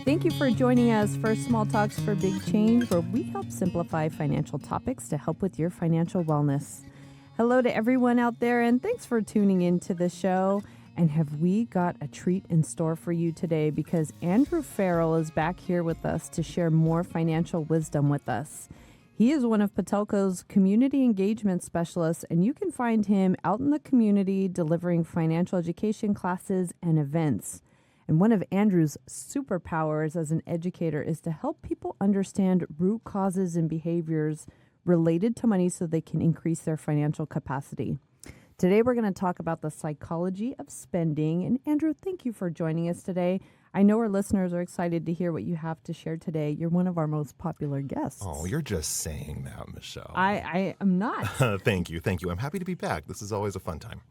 Thank you for joining us for Small Talks for Big Change, where we help simplify financial topics to help with your financial wellness. Hello to everyone out there, and thanks for tuning into the show. And have we got a treat in store for you today, because Andrew Farrell is back here with us to share more financial wisdom with us. He is one of Patelco's community engagement specialists, and you can find him out in the community delivering financial education classes and events. And one of Andrew's superpowers as an educator is to help people understand root causes and behaviors related to money so they can increase their financial capacity. Today, we're going to talk about the psychology of spending. And Andrew, thank you for joining us today. I know our listeners are excited to hear what you have to share today. You're one of our most popular guests. Oh, you're just saying that, Michelle. I am not. Thank you. I'm happy to be back. This is always a fun time.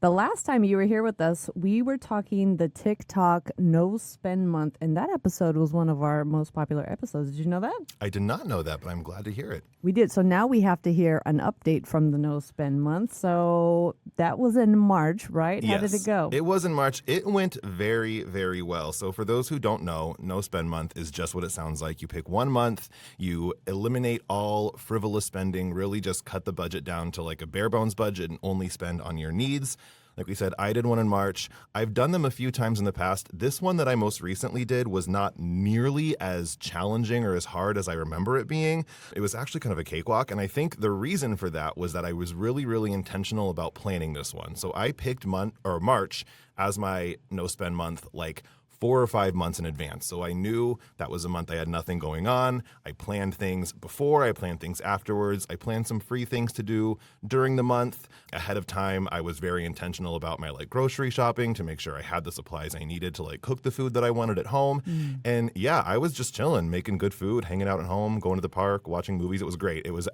The last time you were here with us, we were talking the TikTok No Spend Month, and that episode was one of our most popular episodes. Did you know that? I did not know that, but I'm glad to hear it. We did. So now we have to hear an update from the No Spend Month. So that was in March, right? How did it go? It was in March. It went very, very well. So for those who don't know, No Spend Month is just what it sounds like. You pick 1 month, you eliminate all frivolous spending, really just cut the budget down to like a bare bones budget and only spend on your needs. Like we said, I did one in March. I've done them a few times in the past. This one that I most recently did was not nearly as challenging or as hard as I remember it being. It was actually kind of a cakewalk. And I think the reason for that was that I was really, really intentional about planning this one. So I picked March as my no spend month, like 4 or 5 months in advance. So I knew that was a month I had nothing going on. I planned things before, I planned things afterwards. I planned some free things to do during the month. Ahead of time, I was very intentional about my grocery shopping to make sure I had the supplies I needed to cook the food that I wanted at home. And yeah, I was just chilling, making good food, hanging out at home, going to the park, watching movies. It was great. It was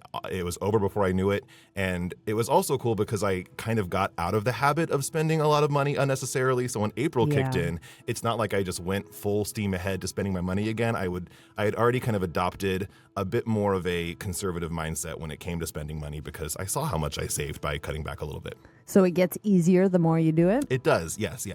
over before I knew it. And it was also cool because I kind of got out of the habit of spending a lot of money unnecessarily. So when April kicked in, it's not like I just went full steam ahead to spending my money again. I had already kind of adopted a bit more of a conservative mindset when it came to spending money because I saw how much I saved by cutting back a little bit. So it gets easier the more you do it? It does, yes.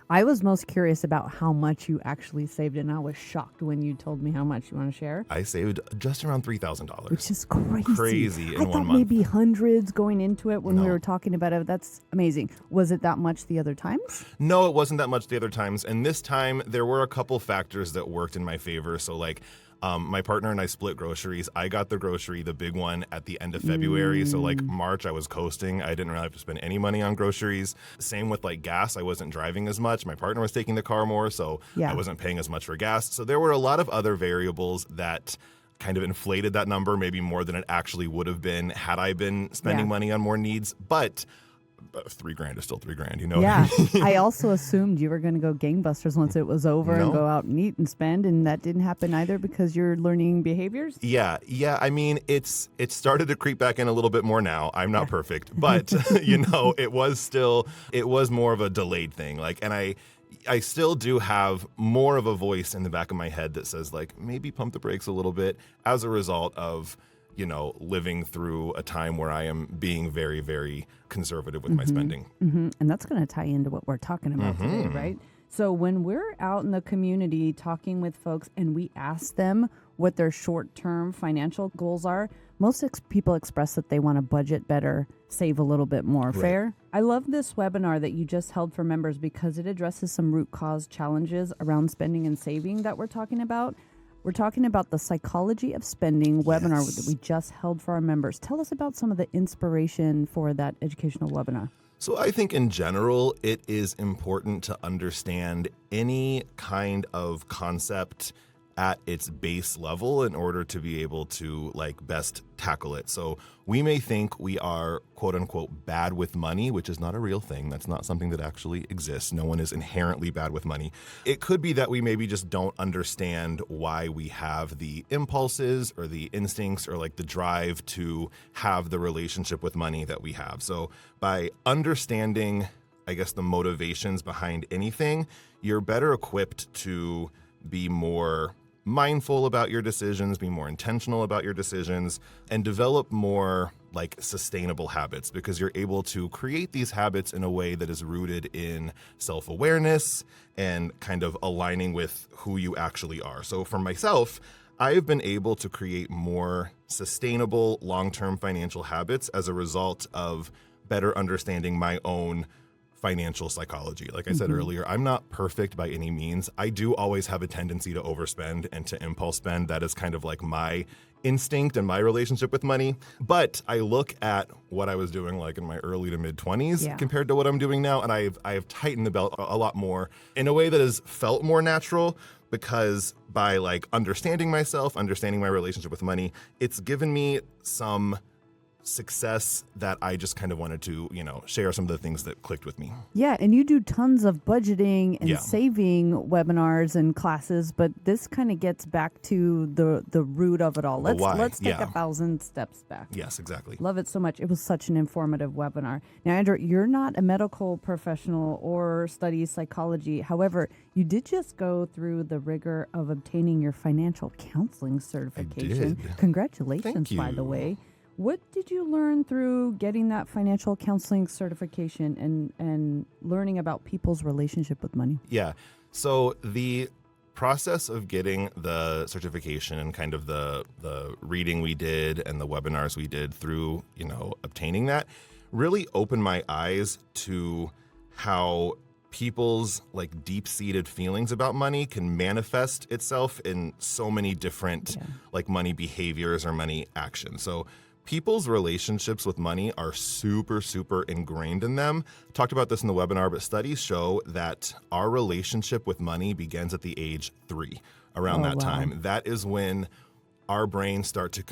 I was most curious about how much you actually saved, and I was shocked when you told me how much. You want to share? I saved just around $3,000. Which is crazy. Crazy in 1 month. I thought maybe hundreds going into it when we were talking about it. That's amazing. Was it that much the other times? No, it wasn't that much the other times. And this time, there were a couple factors that worked in my favor. So my partner and I split groceries. I got the big one at the end of February. So March, I was coasting. I didn't really have to spend any money on groceries. Same with gas. I wasn't driving as much. My partner was taking the car more, so I wasn't paying as much for gas. So there were a lot of other variables that kind of inflated that number, maybe more than it actually would have been had I been spending money on more needs. But $3,000 is still $3,000, you know? Yeah. I also assumed you were going to go gangbusters once it was over and go out and eat and spend, and that didn't happen either because you're learning behaviors? Yeah. I mean, it started to creep back in a little bit more now. I'm not perfect, but it was more of a delayed thing. And I still do have more of a voice in the back of my head that says maybe pump the brakes a little bit as a result of living through a time where I am being very, very conservative with my spending. Mm-hmm. And that's going to tie into what we're talking about today, right? So when we're out in the community talking with folks and we ask them what their short-term financial goals are, most people express that they want to budget better, save a little bit more. Right. Fair? I love this webinar that you just held for members because it addresses some root cause challenges around spending and saving that we're talking about. We're talking about the psychology of spending webinar that we just held for our members. Tell us about some of the inspiration for that educational webinar. So I think in general, it is important to understand any kind of concept at its base level in order to be able to best tackle it. So we may think we are quote unquote bad with money, which is not a real thing. That's not something that actually exists. No one is inherently bad with money. It could be that we maybe just don't understand why we have the impulses or the instincts or the drive to have the relationship with money that we have. So by understanding, I guess, the motivations behind anything, you're better equipped to be more mindful about your decisions, be more intentional about your decisions, and develop more like sustainable habits, because you're able to create these habits in a way that is rooted in self-awareness and kind of aligning with who you actually are. So for myself, I've been able to create more sustainable long-term financial habits as a result of better understanding my own financial psychology. Like I said earlier, I'm not perfect by any means. I do always have a tendency to overspend and to impulse spend. That is kind of like my instinct and my relationship with money. But I look at what I was doing like in my early to mid 20s compared to what I'm doing now, and I have tightened the belt a lot more in a way that has felt more natural, because by like understanding myself, understanding my relationship with money, it's given me some success that I just kind of wanted to, share some of the things that clicked with me. Yeah, and you do tons of budgeting and saving webinars and classes, but this kind of gets back to the root of it all. Let's take 1,000 steps back. Yes, exactly. Love it so much. It was such an informative webinar. Now, Andrew, you're not a medical professional or study psychology. However, you did just go through the rigor of obtaining your financial counseling certification. I did. Congratulations, by the way. What did you learn through getting that financial counseling certification and learning about people's relationship with money? Yeah. So the process of getting the certification and kind of the reading we did and the webinars we did through, obtaining that really opened my eyes to how people's like deep-seated feelings about money can manifest itself in so many different like money behaviors or money actions. So people's relationships with money are super, super ingrained in them. Talked about this in the webinar, but studies show that our relationship with money begins at the age 3. Around that time, that is when our brains start to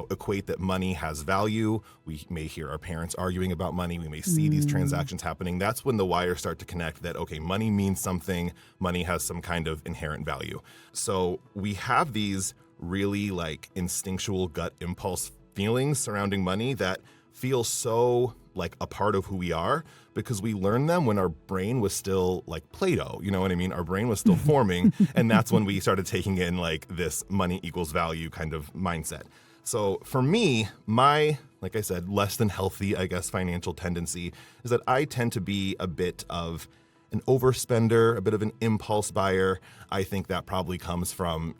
equate that money has value. We may hear our parents arguing about money. We may see these transactions happening. That's when the wires start to connect that, okay, money means something. Money has some kind of inherent value. So we have these really like instinctual gut impulse feelings surrounding money that feel so like a part of who we are, because we learned them when our brain was still like Play-Doh, you know what I mean? Our brain was still forming, and that's when we started taking in like this money equals value kind of mindset. So for me, my, like I said, less than healthy, I guess, financial tendency is that I tend to be a bit of an overspender, a bit of an impulse buyer. I think that probably comes from,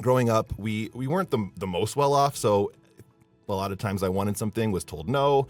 growing up, we weren't the most well off, so a lot of times I wanted something, was told no,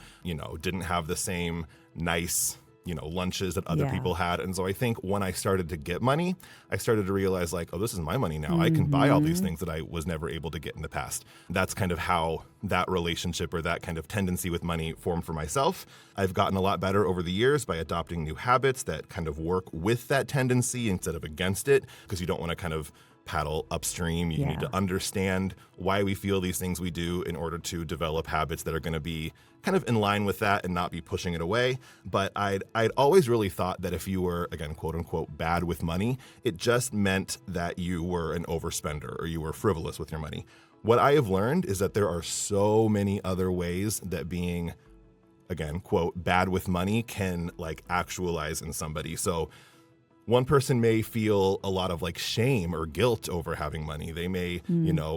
didn't have the same nice, lunches that other people had. And so I think when I started to get money, I started to realize like, oh, this is my money now. I can buy all these things that I was never able to get in the past. That's kind of how that relationship or that kind of tendency with money formed for myself. I've gotten a lot better over the years by adopting new habits that kind of work with that tendency instead of against it, because you don't want to kind of paddle upstream. You need to understand why we feel these things we do in order to develop habits that are going to be kind of in line with that and not be pushing it away. But I'd always really thought that if you were, again, quote unquote, bad with money, it just meant that you were an overspender or you were frivolous with your money. What I have learned is that there are so many other ways that being, again, quote, bad with money can like actualize in somebody. So one person may feel a lot of like shame or guilt over having money. They may,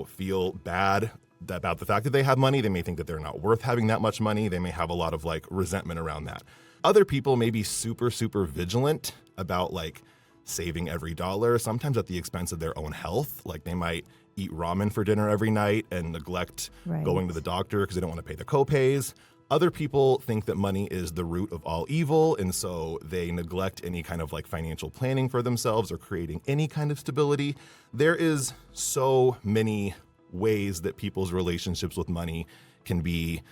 feel bad about the fact that they have money. They may think that they're not worth having that much money. They may have a lot of like resentment around that. Other people may be super, super vigilant about like saving every dollar, sometimes at the expense of their own health. Like they might eat ramen for dinner every night and neglect going to the doctor because they don't want to pay the copays. Other people think that money is the root of all evil, and so they neglect any kind of like financial planning for themselves or creating any kind of stability. There is so many ways that people's relationships with money can be,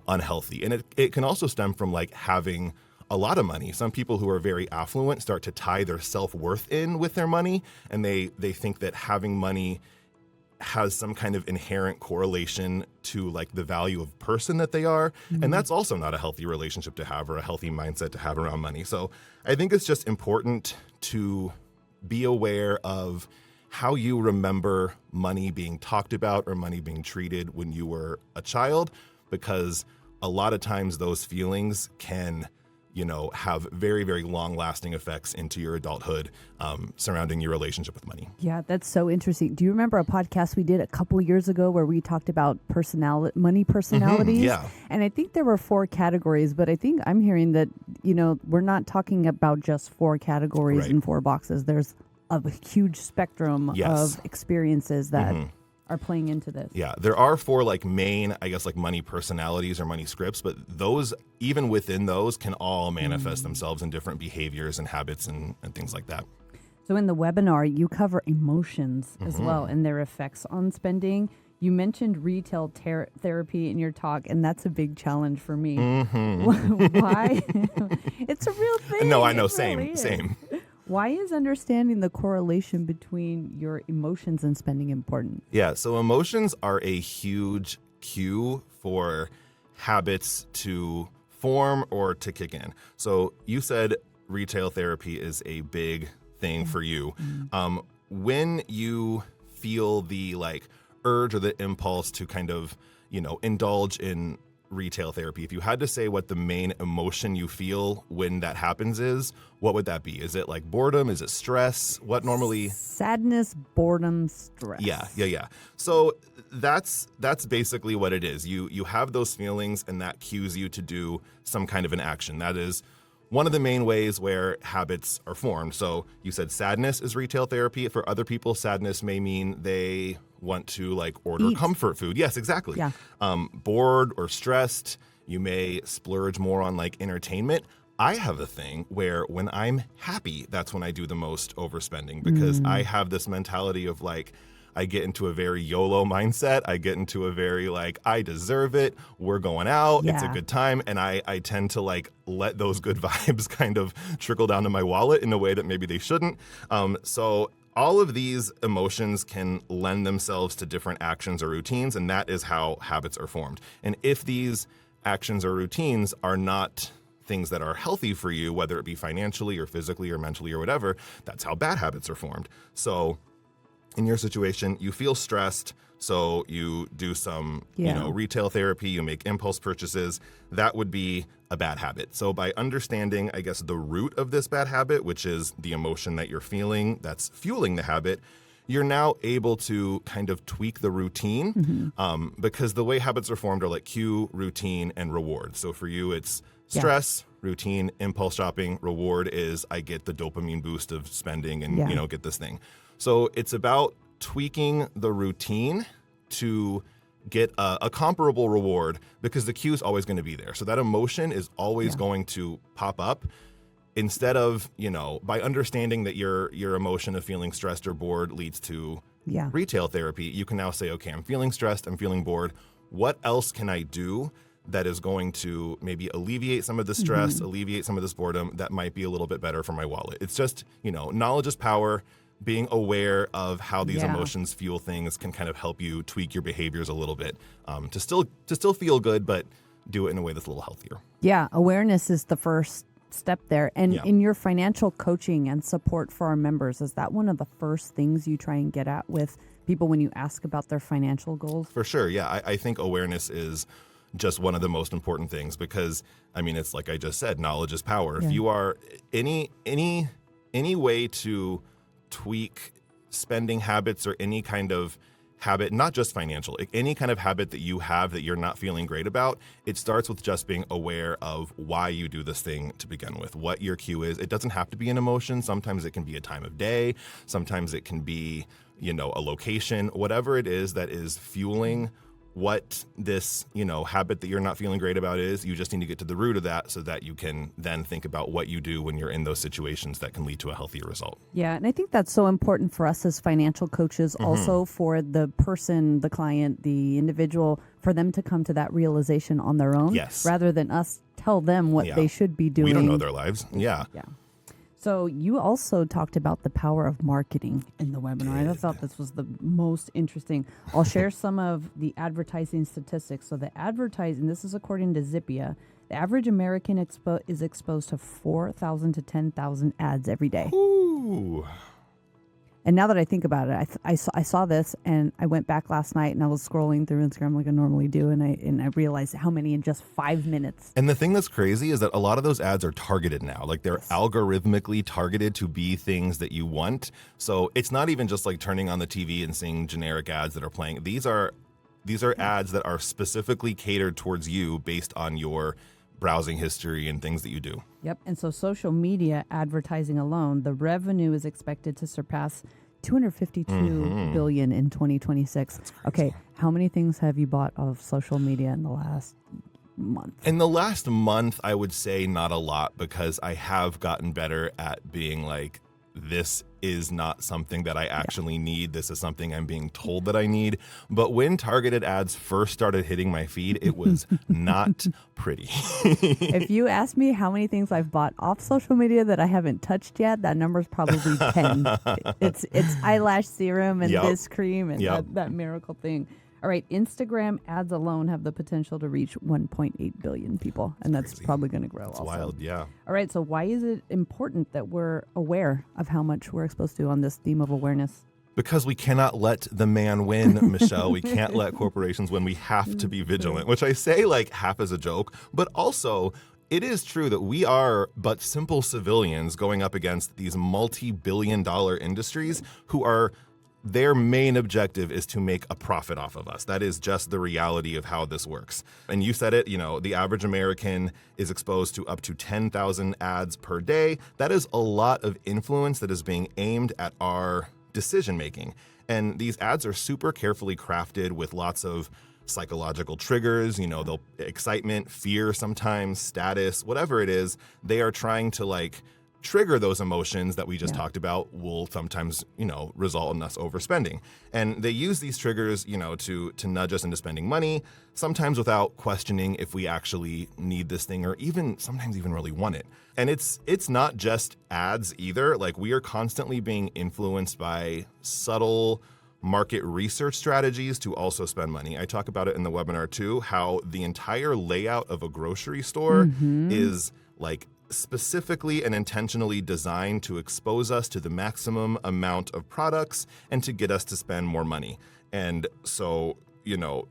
unhealthy. And it can also stem from like having a lot of money. Some people who are very affluent start to tie their self-worth in with their money, and they think that having money has some kind of inherent correlation to like the value of person that they are. And that's also not a healthy relationship to have or a healthy mindset to have around money. So I think it's just important to be aware of how you remember money being talked about or money being treated when you were a child, because a lot of times those feelings can, have very, very long-lasting effects into your adulthood surrounding your relationship with money. Yeah, that's so interesting. Do you remember a podcast we did a couple years ago where we talked about money personalities? Yeah. And I think there were 4 categories, but I think I'm hearing that, we're not talking about just 4 categories Right. and 4 boxes. There's a huge spectrum Yes. of experiences that are playing into this. Yeah, there are 4 main, I guess, money personalities or money scripts, but those, even within those, can all manifest themselves in different behaviors and habits and things like that. So in the webinar, you cover emotions as well and their effects on spending. You mentioned retail therapy in your talk, and that's a big challenge for me. Why? It's a real thing. No, I know, It really same. is. Why is understanding the correlation between your emotions and spending important? Yeah, so emotions are a huge cue for habits to form or to kick in. So you said retail therapy is a big thing for you. When you feel the urge or the impulse to kind of, indulge in retail therapy, if you had to say what the main emotion you feel when that happens is, what would that be? Is it boredom? Is it stress? What normally? Sadness, boredom, stress. Yeah. So that's basically what it is. You have those feelings, and that cues you to do some kind of an action. That is one of the main ways where habits are formed. So you said sadness is retail therapy. For other people, sadness may mean they want to order comfort food. Yes, exactly. Yeah. Bored or stressed, you may splurge more on entertainment. I have a thing where when I'm happy, that's when I do the most overspending, because I have this mentality of I get into a very YOLO mindset. I get into a very I deserve it. We're going out. It's a Yeah. good time. And I tend to let those good vibes kind of trickle down to my wallet in a way that maybe they shouldn't. So all of these emotions can lend themselves to different actions or routines, and that is how habits are formed. And if these actions or routines are not things that are healthy for you, whether it be financially or physically or mentally or whatever, that's how bad habits are formed. So in your situation, you feel stressed, so you do some, retail therapy, you make impulse purchases. That would be a bad habit. So by understanding, I guess, the root of this bad habit, which is the emotion that you're feeling that's fueling the habit, you're now able to kind of tweak the routine, because the way habits are formed are cue, routine, and reward. So for you, it's stress, routine, impulse shopping. Reward is I get the dopamine boost of spending and, get this thing. So it's about tweaking the routine to get a comparable reward, because the cue is always going to be there. So that emotion is always going to pop up. Instead of, by understanding that your emotion of feeling stressed or bored leads to retail therapy, you can now say, okay, I'm feeling stressed, I'm feeling bored. What else can I do that is going to maybe alleviate some of the stress, alleviate some of this boredom that might be a little bit better for my wallet? It's just, knowledge is power. Being aware of how these emotions fuel things can kind of help you tweak your behaviors a little bit, to still feel good, but do it in a way that's a little healthier. Yeah, awareness is the first step there. And in your financial coaching and support for our members, is that one of the first things you try and get at with people when you ask about their financial goals? For sure, yeah. I think awareness is just one of the most important things, because, it's like I just said, knowledge is power. If you are any way to tweak spending habits or any kind of habit, not just financial, any kind of habit that you have that you're not feeling great about, it starts with just being aware of why you do this thing to begin with, what your cue is. It doesn't have to be an emotion. Sometimes it can be a time of day. Sometimes it can be, a location, whatever it is that is fueling what this, habit that you're not feeling great about is. You just need to get to the root of that so that you can then think about what you do when you're in those situations that can lead to a healthier result. Yeah, and I think that's so important for us as financial coaches, also for the person, the client, the individual, for them to come to that realization on their own, rather than us tell them what they should be doing. We don't know their lives. Yeah. So you also talked about the power of marketing in the webinar. I thought this was the most interesting. I'll share some of the advertising statistics. So the advertising, this is according to Zippia, the average American is exposed to 4,000 to 10,000 ads every day. Ooh. And now that I think about it, I saw this, and I went back last night and I was scrolling through Instagram like I normally do, and I realized how many in just 5 minutes. And the thing that's crazy is that a lot of those ads are targeted now. Like they're algorithmically targeted to be things that you want. So it's not even just like turning on the TV and seeing generic ads that are playing. These are ads that are specifically catered towards you based on your browsing history and things that you do. Yep. And so social media advertising alone, the revenue is expected to surpass $252 billion in 2026. Okay, how many things have you bought of social media in the last month? In the last month, I would say not a lot, because I have gotten better at being like, this is not something that I actually need. This is something I'm being told that I need. But when targeted ads first started hitting my feed, it was not pretty. If you ask me how many things I've bought off social media that I haven't touched yet, that number's probably 10. It's eyelash serum and this cream and that miracle thing. All right, Instagram ads alone have the potential to reach 1.8 billion people, and that's probably going to grow also. Wild, yeah. All right, so why is it important that we're aware of how much we're exposed to on this theme of awareness? Because we cannot let the man win, Michelle. We can't let corporations win. We have to be vigilant, which I say like half as a joke, but also it is true that we are but simple civilians going up against these multi-billion-dollar industries who are, their main objective is to make a profit off of us. That is just the reality of how this works. And you said it, you know, the average American is exposed to up to 10,000 ads per day. That is a lot of influence that is being aimed at our decision making. And these ads are super carefully crafted with lots of psychological triggers, you know, they'll excitement, fear sometimes, status, whatever it is, they are trying to like trigger those emotions that we just talked about, will sometimes, you know, result in us overspending. And they use these triggers, you know, to nudge us into spending money, sometimes without questioning if we actually need this thing or even sometimes even really want it. And it's not just ads either. Like we are constantly being influenced by subtle market research strategies to also spend money. I talk about it in the webinar too, how the entire layout of a grocery store is like specifically and intentionally designed to expose us to the maximum amount of products and to get us to spend more money. And so, you know,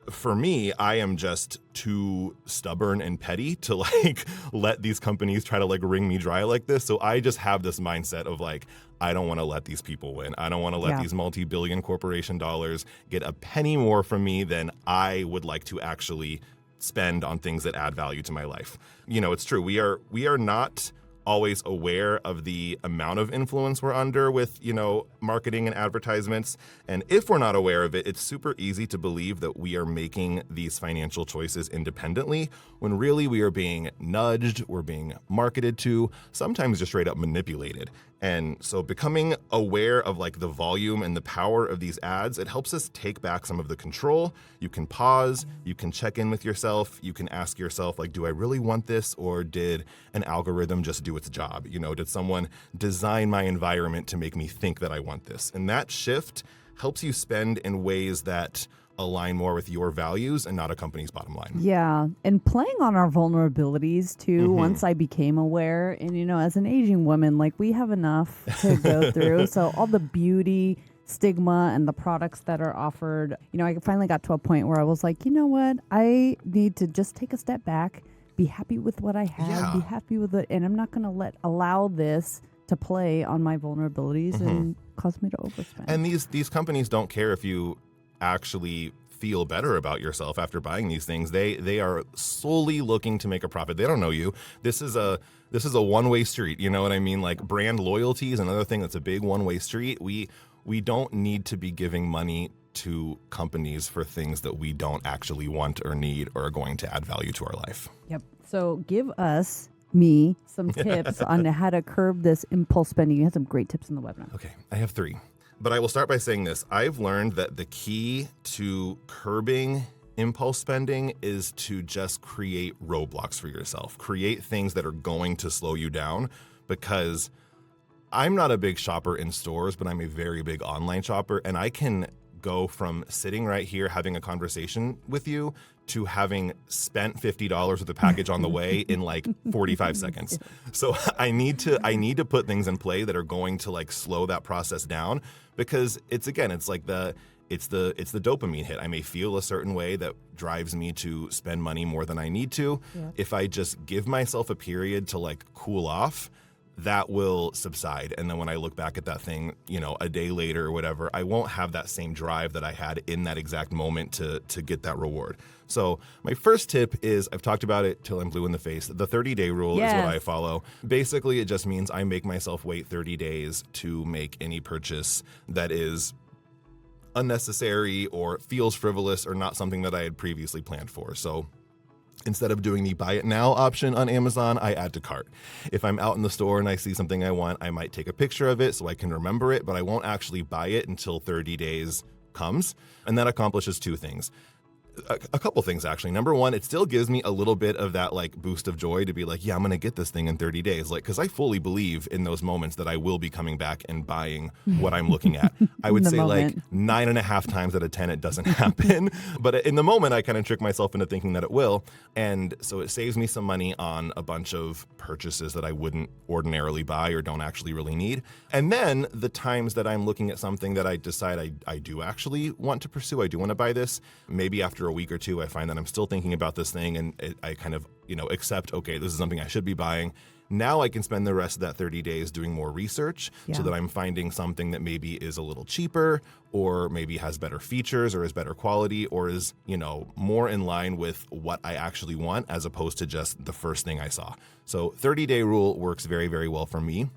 for me, I am just too stubborn and petty to like let these companies try to like wring me dry like this. So I just have this mindset of like, I don't want to let these people win. I don't want to let these multi-billion corporation dollars get a penny more from me than I would like to actually spend on things that add value to my life. You know, it's true. We are not always aware of the amount of influence we're under with, you know, marketing and advertisements. And if we're not aware of it, it's super easy to believe that we are making these financial choices independently when really we are being nudged, we're being marketed to, sometimes just straight up manipulated. And so becoming aware of like the volume and the power of these ads, it helps us take back some of the control. You can pause, you can check in with yourself, you can ask yourself like, do I really want this, or did an algorithm just do its job? You know, did someone design my environment to make me think that I want this? And that shift helps you spend in ways that align more with your values and not a company's bottom line. Yeah. And playing on our vulnerabilities too, once I became aware, and you know, as an aging woman, like we have enough to go through. So all the beauty stigma and the products that are offered, you know, I finally got to a point where I was like, you know what, I need to just take a step back, be happy with what I have, be happy with it. And I'm not going to allow this to play on my vulnerabilities and cause me to overspend. And these companies don't care if you actually feel better about yourself after buying these things. They are solely looking to make a profit. They don't know you. This is a one-way street. You know what I mean? Like brand loyalty is another thing that's a big one-way street. We don't need to be giving money to companies for things that we don't actually want or need or are going to add value to our life. Yep. So give me some tips on how to curb this impulse spending. You had some great tips in the webinar. Okay, I have 3. But I will start by saying this. I've learned that the key to curbing impulse spending is to just create roadblocks for yourself. Create things that are going to slow you down, because I'm not a big shopper in stores, but I'm a very big online shopper, and I can go from sitting right here having a conversation with you to having spent $50 with the package on the way in like 45 seconds. So I need to put things in play that are going to like slow that process down, because it's like it's the dopamine hit. I may feel a certain way that drives me to spend money more than I need to. Yeah. If I just give myself a period to like cool off, that will subside. And then when I look back at that thing, a day later or whatever, I won't have that same drive that I had in that exact moment to get that reward. So my first tip is, I've talked about it till I'm blue in the face. The 30-day rule is what I follow. Basically, it just means I make myself wait 30 days to make any purchase that is unnecessary or feels frivolous or not something that I had previously planned for. So instead of doing the buy it now option on Amazon, I add to cart. If I'm out in the store and I see something I want, I might take a picture of it so I can remember it, but I won't actually buy it until 30 days comes. And that accomplishes two things. A couple things, actually. Number one, it still gives me a little bit of that like boost of joy to be like, yeah, I'm going to get this thing in 30 days. Like, because I fully believe in those moments that I will be coming back and buying what I'm looking at. I would say like 9.5 times out of 10, it doesn't happen. But in the moment, I kind of trick myself into thinking that it will. And so it saves me some money on a bunch of purchases that I wouldn't ordinarily buy or don't actually really need. And then the times that I'm looking at something that I decide I do actually want to pursue, I do want to buy this, maybe after a week or two, I find that I'm still thinking about this thing and I kind of, accept, okay, this is something I should be buying. Now I can spend the rest of that 30 days doing more research so that I'm finding something that maybe is a little cheaper or maybe has better features or is better quality or is, more in line with what I actually want as opposed to just the first thing I saw. So 30-day rule works very, very well for me.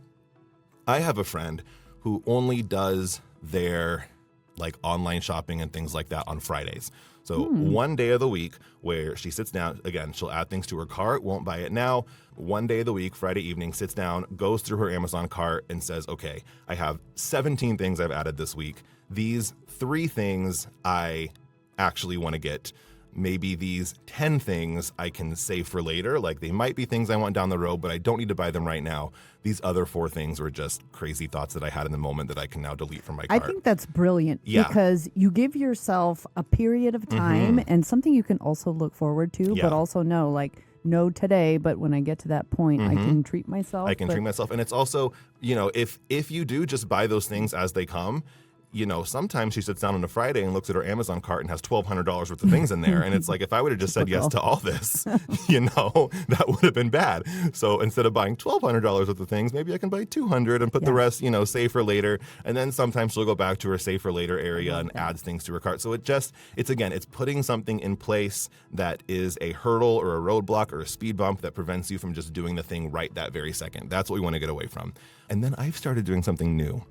I have a friend who only does their like online shopping and things like that on Fridays. So one day of the week where she sits down, again, she'll add things to her cart, won't buy it now. One day of the week, Friday evening, sits down, goes through her Amazon cart and says, okay, I have 17 things I've added this week. These 3 things I actually want to get. Maybe these 10 things I can save for later. Like they might be things I want down the road, but I don't need to buy them right now. These other 4 things were just crazy thoughts that I had in the moment that I can now delete from my cart. I think that's brilliant because you give yourself a period of time and something you can also look forward to, but also know like, no today, but when I get to that point, I can treat myself. Treat myself. And it's also, if you do just buy those things as they come, sometimes she sits down on a Friday and looks at her Amazon cart and has $1,200 worth of things in there. And it's like, if I would have just said yes to all this, that would have been bad. So instead of buying $1,200 worth of things, maybe I can buy $200 and put the rest, save for later. And then sometimes she'll go back to her save for later area and adds things to her cart. So it's putting something in place that is a hurdle or a roadblock or a speed bump that prevents you from just doing the thing right that very second. That's what we want to get away from. And then I've started doing something new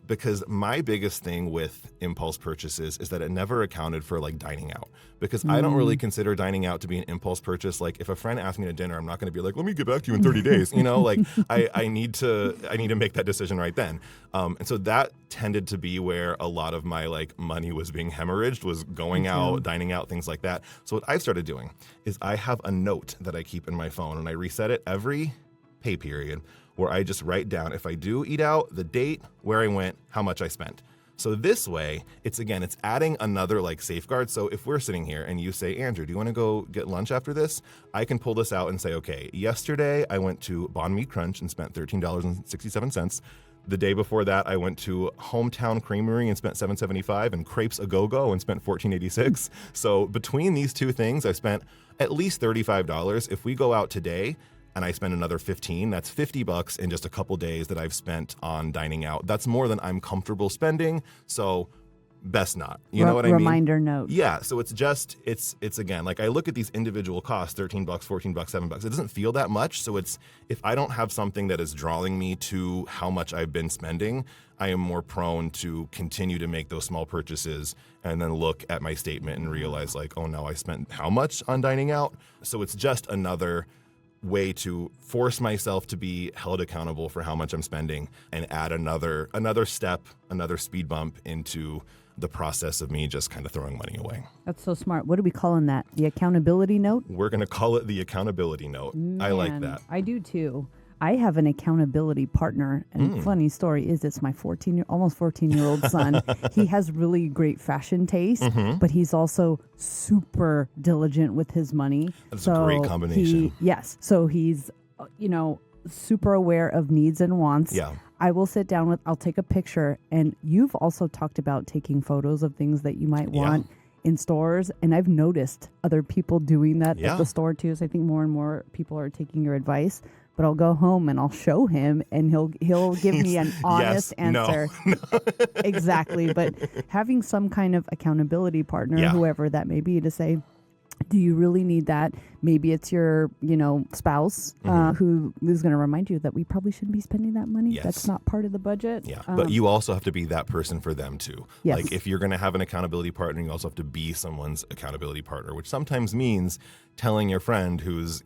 because my biggest thing with impulse purchases is that it never accounted for like dining out, because I don't really consider dining out to be an impulse purchase. Like if a friend asks me to dinner, I'm not going to be like, let me get back to you in 30 days. I need to make that decision right then. And so that tended to be where a lot of my like money was being hemorrhaged, was going out, dining out, things like that. So what I've started doing is I have a note that I keep in my phone and I reset it every pay period, where I just write down, if I do eat out, the date, where I went, how much I spent. So this way, it's adding another like safeguard. So if we're sitting here and you say, Andrew, do you want to go get lunch after this? I can pull this out and say, okay, yesterday I went to Bon Meat Crunch and spent $13.67. The day before that, I went to Hometown Creamery and spent $7.75, and Crepes A Go-Go and spent $14.86. So between these two things, I spent at least $35. If we go out today and I spend another $15, that's $50 in just a couple days that I've spent on dining out. That's more than I'm comfortable spending, so best not. You know what I mean? Reminder note. Yeah, so it's again, like I look at these individual costs, $13, $14, $7. It doesn't feel that much, so it's, if I don't have something that is drawing me to how much I've been spending, I am more prone to continue to make those small purchases and then look at my statement and realize like, oh no, I spent how much on dining out? So it's just another way to force myself to be held accountable for how much I'm spending and add another step, another speed bump into the process of me just kind of throwing money away. That's so smart. What are we calling that? The accountability note? We're going to call it the accountability note. Man, I like that. I do too. I have an accountability partner, and funny story is it's my almost 14-year-old son. He has really great fashion taste, but he's also super diligent with his money. That's a great combination. So he's, super aware of needs and wants. Yeah. I will sit down I'll take a picture, and you've also talked about taking photos of things that you might want in stores, and I've noticed other people doing that at the store too. So I think more and more people are taking your advice. But I'll go home and I'll show him, and he'll give me an honest answer. No. Exactly. But having some kind of accountability partner, whoever that may be, to say, do you really need that? Maybe it's your, spouse who is going to remind you that we probably shouldn't be spending that money. Yes. That's not part of the budget. Yeah, but you also have to be that person for them too. Yes. Like if you're going to have an accountability partner, you also have to be someone's accountability partner, which sometimes means telling your friend who's,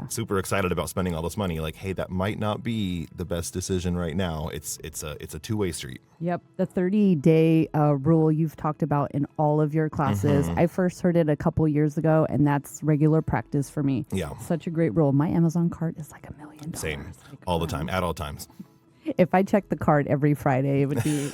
super excited about spending all this money, like, hey, that might not be the best decision right now. It's a two-way street. Yep. The 30-day rule you've talked about in all of your classes. I first heard it a couple years ago, and that's regular practice for me. Yeah. Such a great rule. My Amazon cart is like $1 million. Same. All the time, at all times. If I check the cart every Friday, it would be.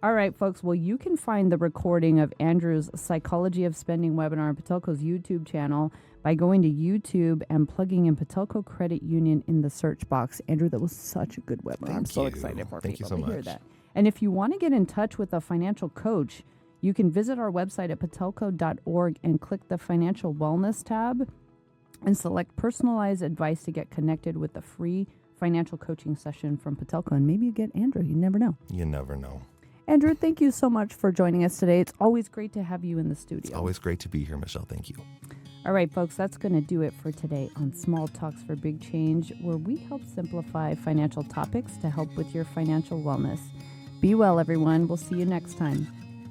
All right, folks. Well, you can find the recording of Andrew's Psychology of Spending webinar on Patelco's YouTube channel by going to YouTube and plugging in Patelco Credit Union in the search box. Andrew, that was such a good webinar. I'm so excited for Thank you people so to hear much. that. And if you want to get in touch with a financial coach, you can visit our website at patelco.org and click the Financial Wellness tab and select personalized advice to get connected with the free financial coaching session from Patelco. And maybe you get Andrew. You never know. You never know. Andrew, thank you so much for joining us today. It's always great to have you in the studio. It's always great to be here, Michelle. Thank you. All right, folks, that's going to do it for today on Small Talks for Big Change, where we help simplify financial topics to help with your financial wellness. Be well, everyone. We'll see you next time.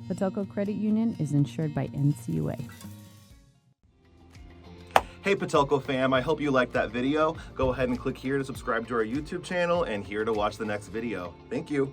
Patelco Credit Union is insured by NCUA. Hey Patelco fam, I hope you liked that video. Go ahead and click here to subscribe to our YouTube channel and here to watch the next video. Thank you.